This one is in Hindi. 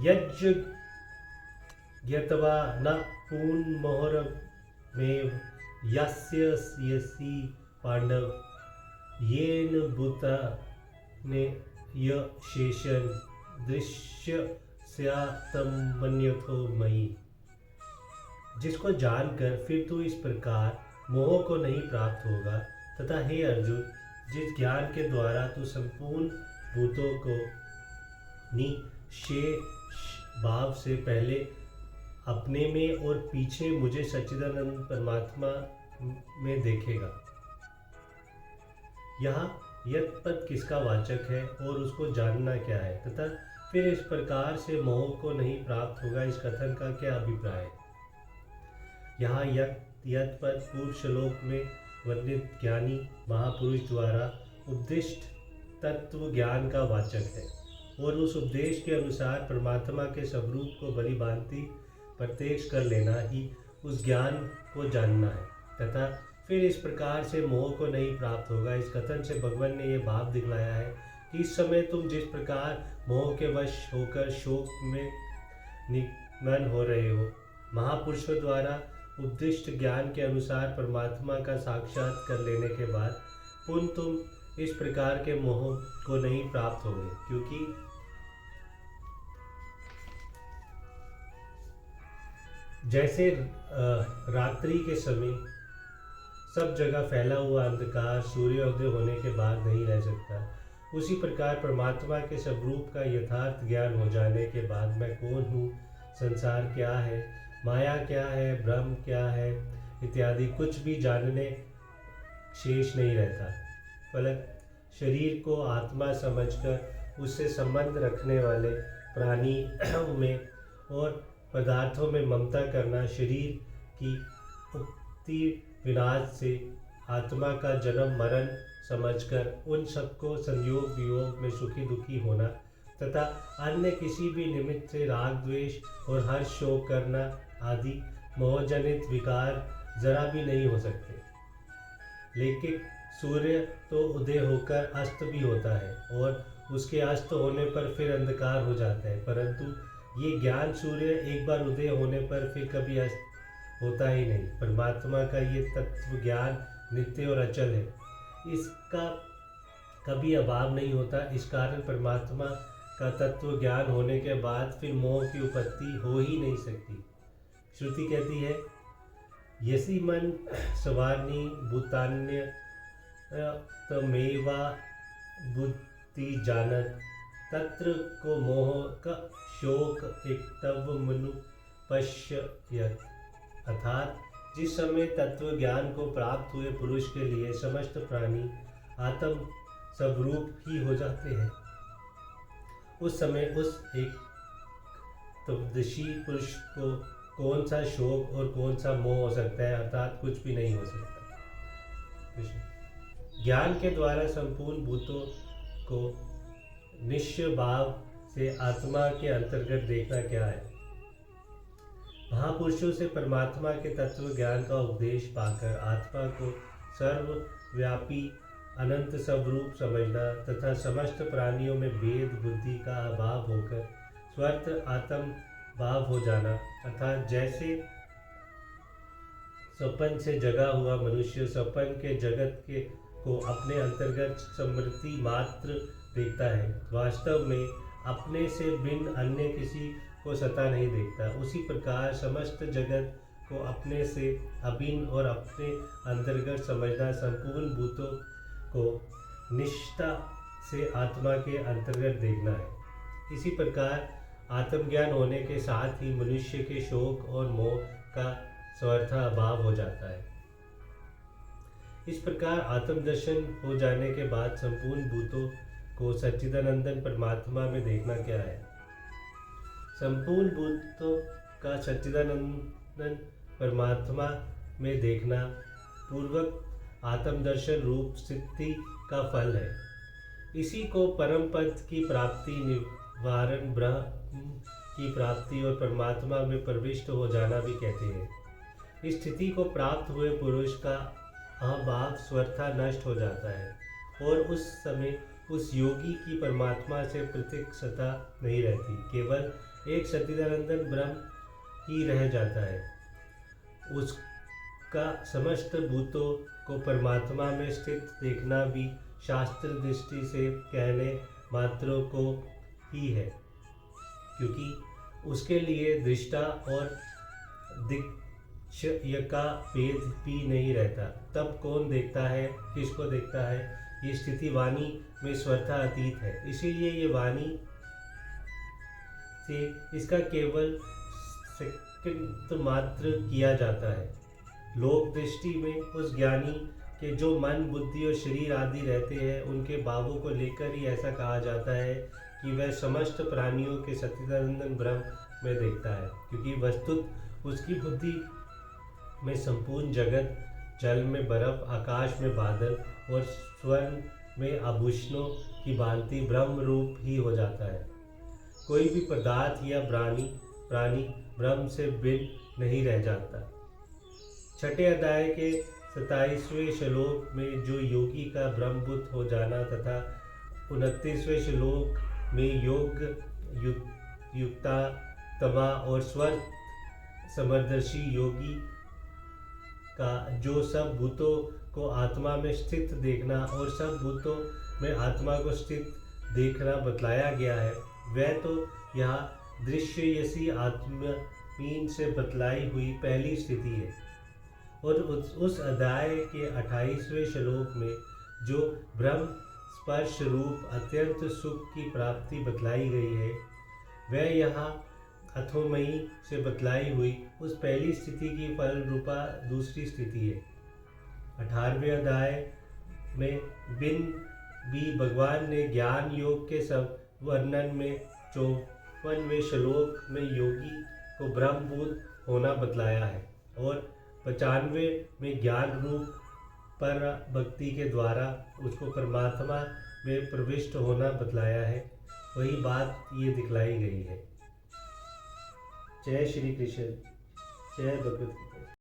यज्ञ ज्ञात्वा न पूर्णमोहरमेव यस्य यसी पांडव येन भूतानि य शेषन दृश्यस्यात्म मन्यथो मयि। जिसको जानकर फिर तू इस प्रकार मोह को नहीं प्राप्त होगा, तथा हे अर्जुन, जिस ज्ञान के द्वारा तू संपूर्ण भूतों को निशेष भाव से पहले अपने में और पीछे मुझे सच्चिदानंद परमात्मा में देखेगा। यहाँ यत् पद किसका वाचक है और उसको जानना क्या है, तथा फिर इस प्रकार से मोह को नहीं प्राप्त होगा, इस कथन का क्या अभिप्राय है। यहाँ यत् पद पूर्व श्लोक में वर्णित ज्ञानी महापुरुष द्वारा उपदिष्ट तत्व ज्ञान का वाचक है और उस उपदेश के अनुसार परमात्मा के स्वरूप को भली भांति प्रत्यक्ष कर लेना ही उस ज्ञान को जानना है, तथा फिर इस प्रकार से मोह को नहीं प्राप्त होगा। इस कथन से भगवान ने यह भाव दिखलाया है कि इस समय तुम जिस प्रकार मोह के वश होकर शोक में निमग्न हो रहे हो, महापुरुषों द्वारा उपदिष्ट ज्ञान के अनुसार परमात्मा का साक्षात कर लेने के बाद पुनः तुम इस प्रकार के मोह को नहीं प्राप्त होंगे, क्योंकि जैसे रात्रि के समय सब जगह फैला हुआ अंधकार सूर्योदय होने के बाद नहीं रह सकता, उसी प्रकार परमात्मा के स्वरूप का यथार्थ ज्ञान हो जाने के बाद मैं कौन हूँ, संसार क्या है, माया क्या है, ब्रह्म क्या है इत्यादि कुछ भी जानने शेष नहीं रहता। फलत शरीर को आत्मा समझकर उससे संबंध रखने वाले प्राणी में और पदार्थों में ममता करना, शरीर की उत्पत्ति विनाश से आत्मा का जन्म मरण समझकर उन सबको संयोग वियोग में सुखी दुखी होना, तथा अन्य किसी भी निमित्त से राग द्वेष और हर्ष शोक करना आदि मोहजनित विकार जरा भी नहीं हो सकते। लेकिन सूर्य तो उदय होकर अस्त भी होता है और उसके अस्त होने पर फिर अंधकार हो जाता है, परंतु ये ज्ञान सूर्य एक बार उदय होने पर फिर कभी अस्त होता ही नहीं। परमात्मा का ये तत्व ज्ञान नित्य और अचल है, इसका कभी अभाव नहीं होता। इस कारण परमात्मा का तत्व ज्ञान होने के बाद फिर मोह की उत्पत्ति हो ही नहीं सकती। श्रुति कहती है, यसी मन सवारणी भूतान्य तमेवा बुद्धि जानत तत्र को मोह का शोक एक तव मनु पश्यत। अर्थात जिस समय तत्व ज्ञान को प्राप्त हुए पुरुष के लिए समस्त प्राणी आत्म स्वरूप ही हो जाते हैं, उस समय उस एक तत्वदर्शी पुरुष को कौन सा शोक और कौन सा मोह हो सकता है, अर्थात कुछ भी नहीं हो सकता। ज्ञान के द्वारा संपूर्ण भूतों को निश्चय भाव से आत्मा के अंतर्गत देखना क्या है। महापुरुषों से परमात्मा के तत्व ज्ञान का उपदेश पाकर आत्मा को सर्वव्यापी अनंत स्वरूप समझना तथा समस्त प्राणियों में भेद बुद्धि का अभाव होकर स्वर्थ आत्म भाव हो जाना, अर्थात जैसे स्वप्न से जगा हुआ मनुष्य स्वप्न के जगत के को अपने अंतर्गत स्मृति मात्र देखता है, वास्तव में अपने से भिन्न अन्य किसी को सता नहीं देखता, उसी प्रकार समस्त जगत को अपने से अभिन्न और अपने अंतर्गत समझना संपूर्ण भूतों को निष्ठा से आत्मा के अंतर्गत देखना है। इसी प्रकार आत्मज्ञान होने के साथ ही मनुष्य के शोक और मोह का स्वर्था अभाव हो जाता है। इस प्रकार आत्मदर्शन हो जाने के बाद संपूर्ण भूतों को सच्चिदानंदन परमात्मा में देखना क्या है। संपूर्ण भूतों का सच्चिदानंदन परमात्मा में देखना पूर्वक आत्मदर्शन रूप सिद्धि का फल है। इसी को परम पद की प्राप्ति, निवारण, ब्रह्म की प्राप्ति और परमात्मा में प्रविष्ट हो जाना भी कहते हैं। इस स्थिति को प्राप्त हुए पुरुष का अभाव स्वर्था नष्ट हो जाता है और उस समय उस योगी की परमात्मा से प्रत्यक्षता नहीं रहती, केवल एक सच्चिदानंद ब्रह्म ही रह जाता है। उसका समस्त भूतों को परमात्मा में स्थित देखना भी शास्त्र दृष्टि से कहने मात्रों को ही है, क्योंकि उसके लिए दृष्टा और दिक्ष्य का भेद भी नहीं रहता। तब कौन देखता है, किसको देखता है, ये स्थिति वाणी में स्वतः अतीत है। इसीलिए ये वाणी से इसका केवल सेकंड मात्र किया जाता है। लोक दृष्टि में उस ज्ञानी के जो मन, बुद्धि और शरीर आदि रहते हैं, उनके भावों को लेकर ही ऐसा कहा जाता है कि वह समस्त प्राणियों के सच्चिदानंद ब्रह्म में देखता है, क्योंकि वस्तुत उसकी बुद्धि में संपूर्ण जगत जल में बर्फ, आकाश में बादल और स्वर्ण में आभूषणों की भांति ब्रह्म रूप ही हो जाता है। कोई भी पदार्थ या प्राणी ब्रह्म से भिन्न नहीं रह जाता। छठे अध्याय के 27वें श्लोक में जो योगी का ब्रह्मभूत हो जाना तथा 29वें श्लोक में योग युक्ता तमा और स्वर समदर्शी योगी का जो सब भूतों को आत्मा में स्थित देखना और सब भूतों में आत्मा को स्थित देखना बतलाया गया है, वह तो यहाँ दृश्ययसी आत्मीन से बतलाई हुई पहली स्थिति है। और उस अध्याय के 28वें श्लोक में जो ब्रह्म स्पर्श रूप अत्यंत सुख की प्राप्ति बतलाई गई है, वह यहाँ अथोमयी से बतलाई हुई उस पहली स्थिति की फल रूपा दूसरी स्थिति है। 18वें अध्याय में बिन भी भगवान ने ज्ञान योग के सब वर्णन में 54वें श्लोक में योगी को ब्रह्मभूत होना बतलाया है और 95वें में ज्ञान रूप पर भक्ति के द्वारा उसको परमात्मा में प्रविष्ट होना बतलाया है। वही बात ये दिखलाई गई है। जय श्री कृष्ण, जय भगवत गीता।